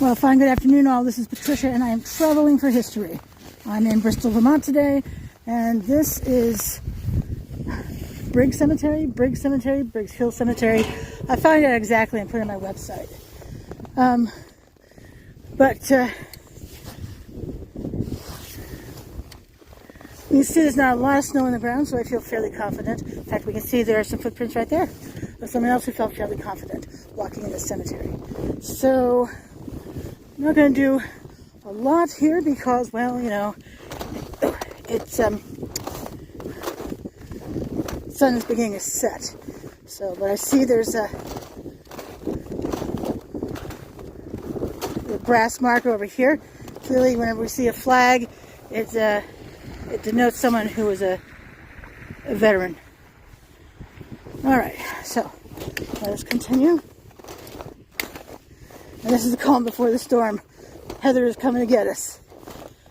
Well, fine, good afternoon all. This is Patricia and I am traveling for history. I'm in Bristol, Vermont today, and this is Briggs Cemetery, Briggs Hill Cemetery. I found out exactly and put it on my website. You see there's not a lot of snow on the ground, so I feel fairly confident. In fact, we can see there are some footprints right there of someone else who felt fairly confident walking in this cemetery. So I'm not going to do a lot here because, well, you know, it's sun is beginning to set. So, but I see there's a brass marker over here. Clearly, whenever we see a flag, it denotes someone who was a veteran. All right, so let us continue. And this is the calm before the storm. Heather is coming to get us.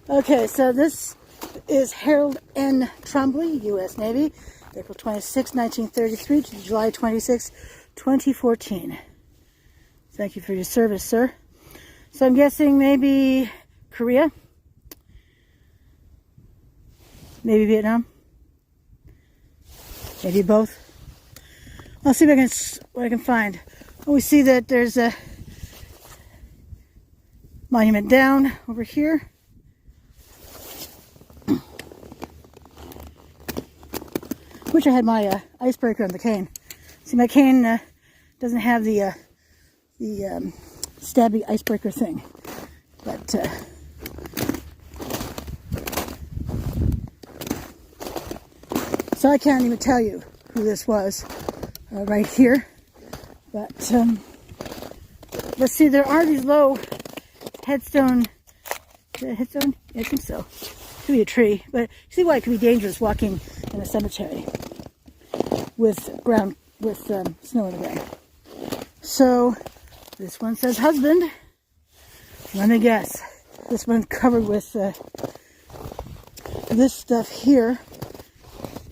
Okay, so this is Harold N. Trombley, U.S. Navy, April 26, 1933 to July 26, 2014. Thank you for your service, sir. So I'm guessing maybe Korea, maybe Vietnam, maybe both. I'll see what I can find. Oh, we see that there's a monument down over here. Wish I had my icebreaker on the cane. See, my cane doesn't have the stabby icebreaker thing, but so I can't even tell you who this was right here. But let's see, there are these low headstone. Is that a headstone? Yeah, I think so. Could be a tree, but you see why it could be dangerous walking in a cemetery with snow on the ground. So this one says husband. Let me guess. This one covered with this stuff here.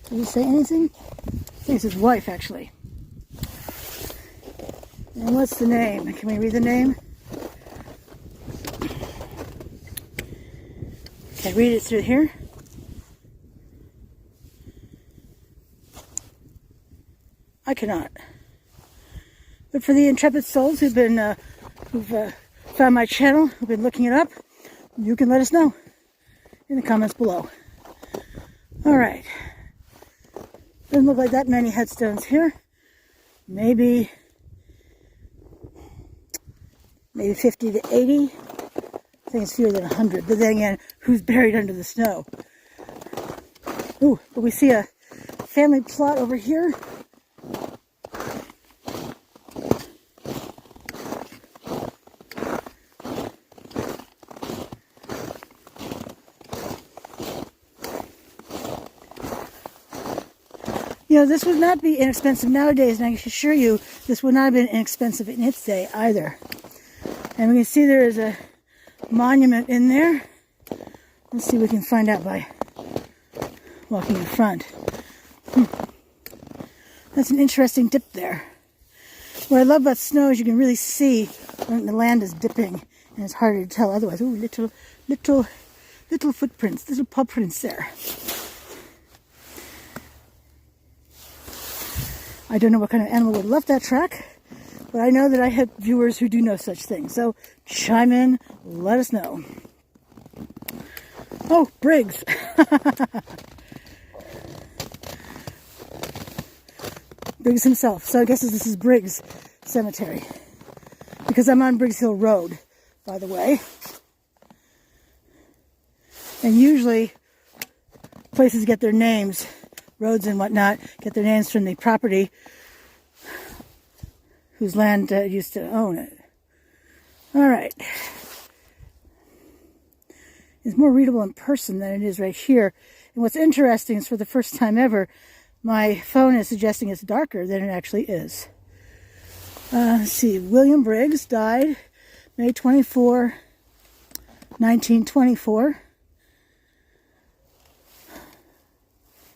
Did he say anything? I think it's his wife, actually. And what's the name? Can we read the name? Can I read it through here? I cannot. But for the intrepid souls who've found my channel, who've been looking it up, you can let us know in the comments below. All right. Doesn't look like that many headstones here. Maybe 50 to 80. I think it's fewer than 100. But then again, who's buried under the snow? Ooh, but we see a family plot over here. You know, this would not be inexpensive nowadays, and I can assure you this would not have been inexpensive in its day either. And we can see there is a monument in there. Let's see what we can find out by walking in front. That's an interesting dip there. What I love about snow is you can really see when the land is dipping, and it's harder to tell otherwise. Ooh, little footprints, little paw prints there. I don't know what kind of animal would have left that track, but I know that I have viewers who do know such things. So chime in, let us know. Oh, Briggs. Briggs himself. So I guess this is Briggs Cemetery. Because I'm on Briggs Hill Road, by the way. And usually places get their names, roads and whatnot, get their names from the property whose land used to own it. All right. It's more readable in person than it is right here. And what's interesting is for the first time ever, my phone is suggesting it's darker than it actually is. Let's see. William Briggs died May 24, 1924.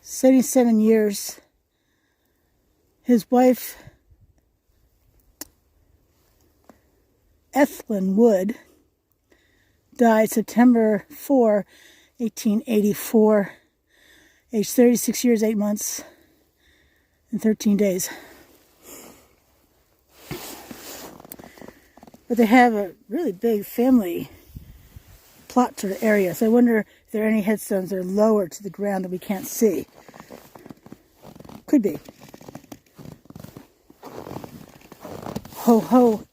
77 years. His wife, Ethlyn Wood, died September 4, 1884, age 36 years, 8 months, and 13 days. But they have a really big family plot sort of area, so I wonder if there are any headstones that are lower to the ground that we can't see. Could be. Ho ho.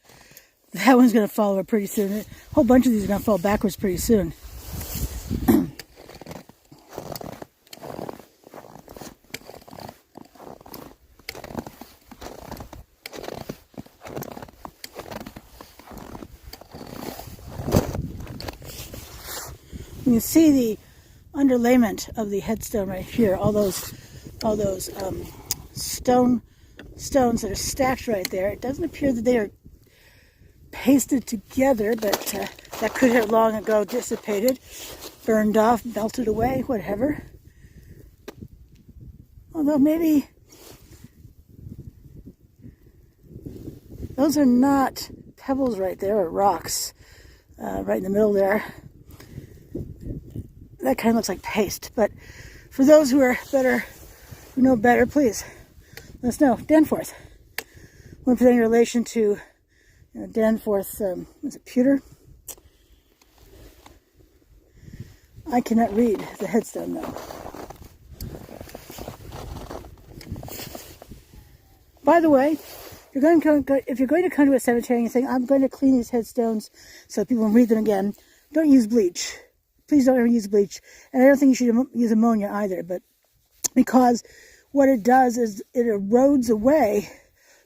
That one's going to fall over pretty soon. A whole bunch of these are going to fall backwards pretty soon. You can see the underlayment of the headstone right here. All those stones that are stacked right there. It doesn't appear that they are pasted together, but that could have long ago dissipated, burned off, melted away, whatever. Although maybe those are not pebbles right there, or rocks right in the middle there. That kind of looks like paste, but for those who know better, please let us know. Danforth. One thing in relation to Danforth, was it pewter? I cannot read the headstone though. By the way, if you're going to come to a cemetery and you're saying, I'm going to clean these headstones so people can read them again, don't use bleach. Please don't ever use bleach. And I don't think you should use ammonia either, but because what it does is it erodes away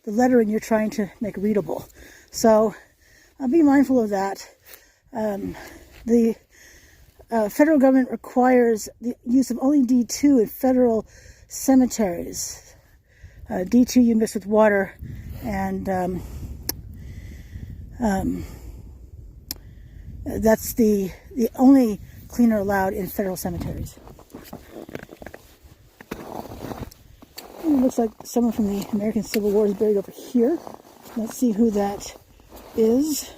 the lettering you're trying to make readable. So be mindful of that. The federal government requires the use of only D2 in federal cemeteries. D2 you mix with water, and that's the only cleaner allowed in federal cemeteries. It looks like someone from the American Civil War is buried over here. Let's see who that is.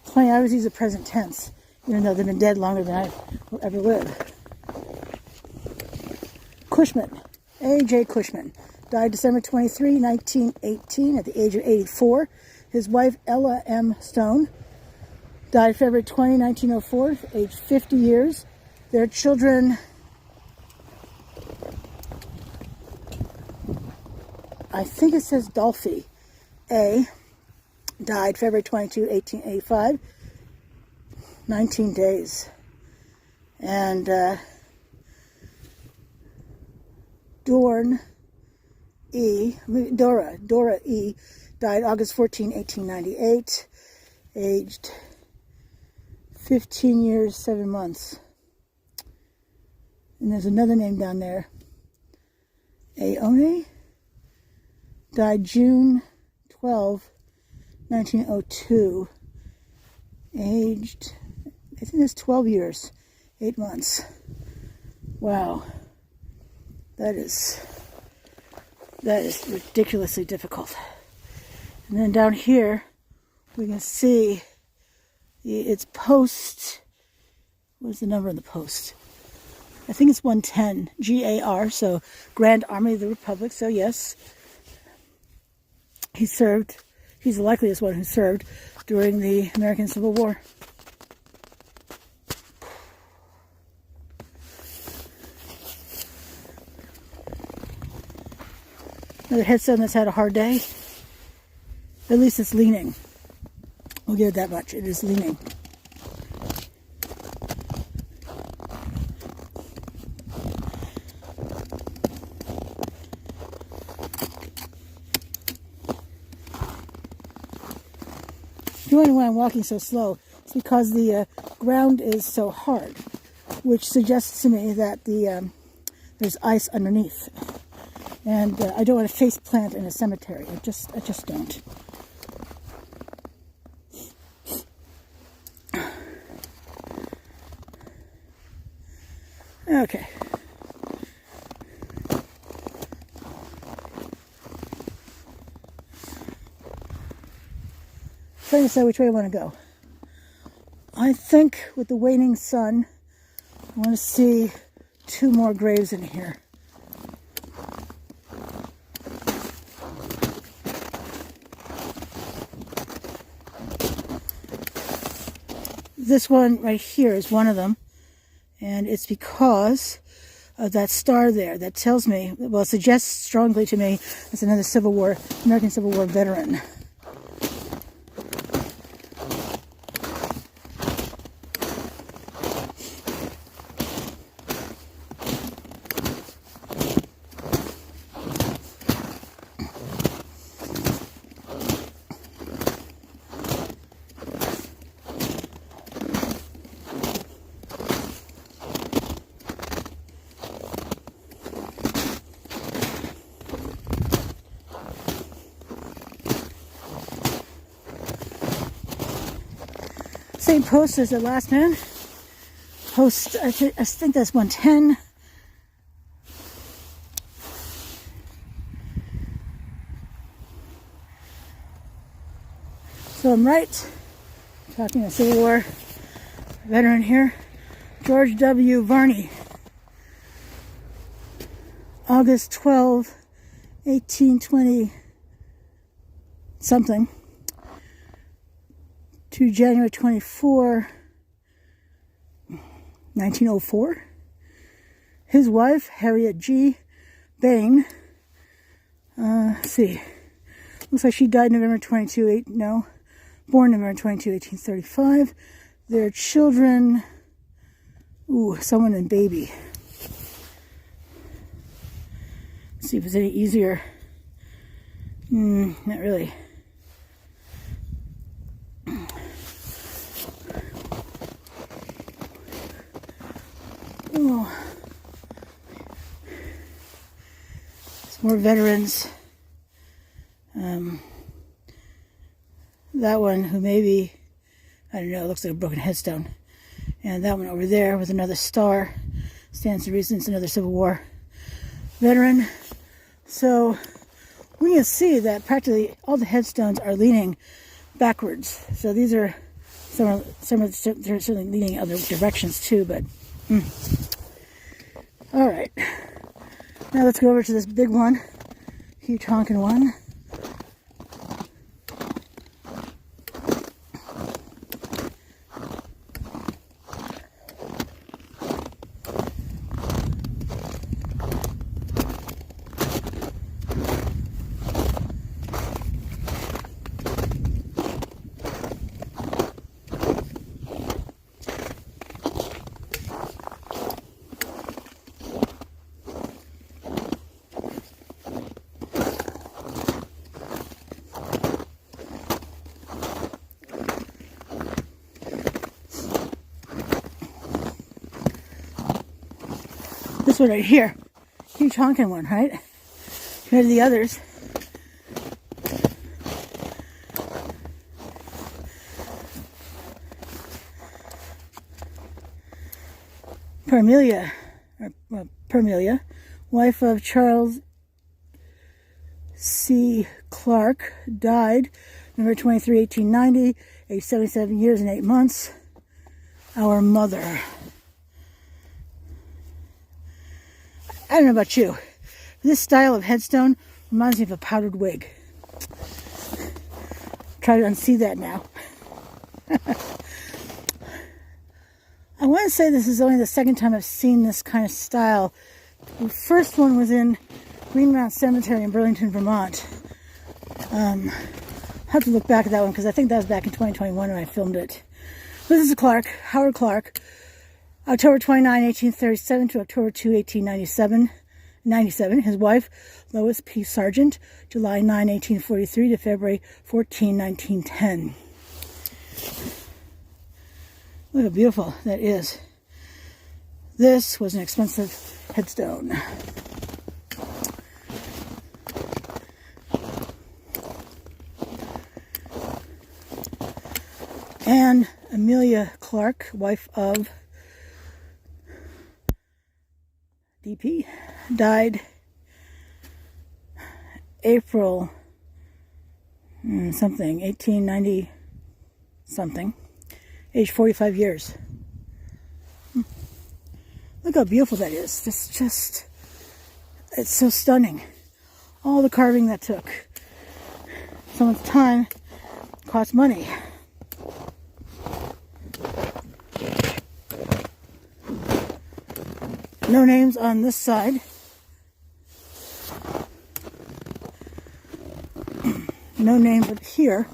It's funny, I always use the present tense, even though they've been dead longer than I will ever live. Cushman, A.J. Cushman, died December 23, 1918 at the age of 84. His wife, Ella M. Stone, died February 20, 1904, aged 50 years. Their children, I think it says Dolphy A., died February 22, 1885, 19 days. And Dora E., died August 14, 1898, aged 15 years, 7 months. And there's another name down there. Aone, died June 12, 1902, aged, I think it's 12 years, 8 months. Wow. That is ridiculously difficult. And then down here, we can see its post. What's the number on the post? I think it's 110, GAR, so Grand Army of the Republic. So yes, he served. He's the likeliest one who served during the American Civil War. Another headstone that's had a hard day. At least it's leaning. We'll give it that much. It is leaning. If you wonder why I'm walking so slow, it's because the ground is so hard, which suggests to me that there's ice underneath. And I don't want to face plant in a cemetery. I just don't. Okay. Trying to decide which way I want to go. I think with the waning sun, I want to see 2 more graves in here. This one right here is one of them, and it's because of that star there that tells me, well, it suggests strongly to me it's another American Civil War veteran. Same post as the last man. Post, I think that's 110. So I'm right. Talking a Civil War veteran here. George W. Varney. August 12, 1820 something. To January 24, 1904. His wife, Harriet G. Bain, let's see, looks like she died November 22, born November 22, 1835. Their children, someone and baby. Let's see if it's any easier. Not really. Oh. Some more veterans. That one who maybe, I don't know, looks like a broken headstone. And that one over there with another star stands to reason it's another Civil War veteran. So we can see that practically all the headstones are leaning backwards. So these are they're certainly leaning other directions too, but all right. Now let's go over to this big one, huge honking one. This one right here, huge honking one, right? Compared to the others. Parmelia, wife of Charles C. Clark, died November 23, 1890, age 77 years and 8 months. Our mother. I don't know about you. This style of headstone reminds me of a powdered wig. Try to unsee that now. I want to say this is only the second time I've seen this kind of style. The first one was in Greenmount Cemetery in Burlington, Vermont. I have to look back at that one because I think that was back in 2021 when I filmed it. This is Howard Clark. October 29, 1837 to October 2, 1897. His wife, Lois P. Sargent, July 9, 1843 to February 14, 1910. Look how beautiful that is. This was an expensive headstone. And Amelia Clark, wife of DP, died April 1890 something, aged 45 years. Look how beautiful that is. It's so stunning. All the carving that took. Someone's time cost money. No names on this side. No names up here.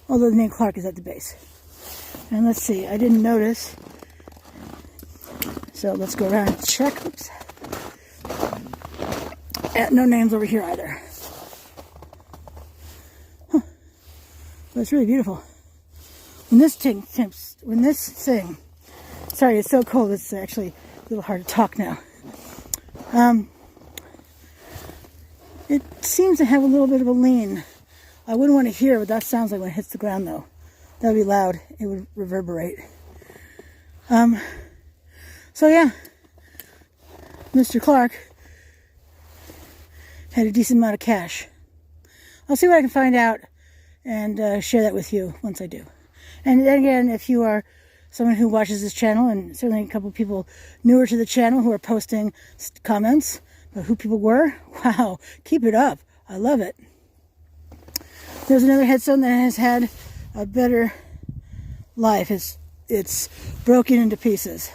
Although the name Clark is at the base. And let's see, I didn't notice. So let's go around and check. Oops. No names over here either. Huh. But it's really beautiful. When this thing, sorry, it's so cold, it's actually a little hard to talk now. It seems to have a little bit of a lean. I wouldn't want to hear what that sounds like when it hits the ground, though. That would be loud. It would reverberate. So yeah, Mr. Clark had a decent amount of cash. I'll see what I can find out and share that with you once I do. And then again, if you are someone who watches this channel, and certainly a couple of people newer to the channel who are posting comments about who people were, wow, keep it up. I love it. There's another headstone that has had a better life. It's broken into pieces.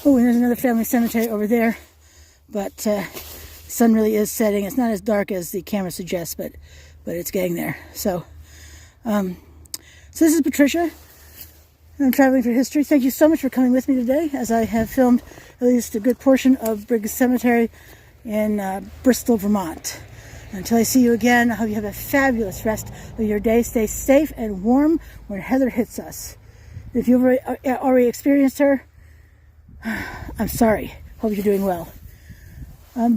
Oh, and there's another family cemetery over there, but the sun really is setting. It's not as dark as the camera suggests, but it's getting there. So this is Patricia. I'm traveling for history. Thank you so much for coming with me today, as I have filmed at least a good portion of Briggs Cemetery in Bristol, Vermont. Until I see you again, I hope you have a fabulous rest of your day. Stay safe and warm when Heather hits us. If you've already experienced her, I'm sorry. Hope you're doing well.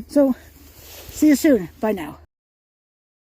So, see you soon. Bye now.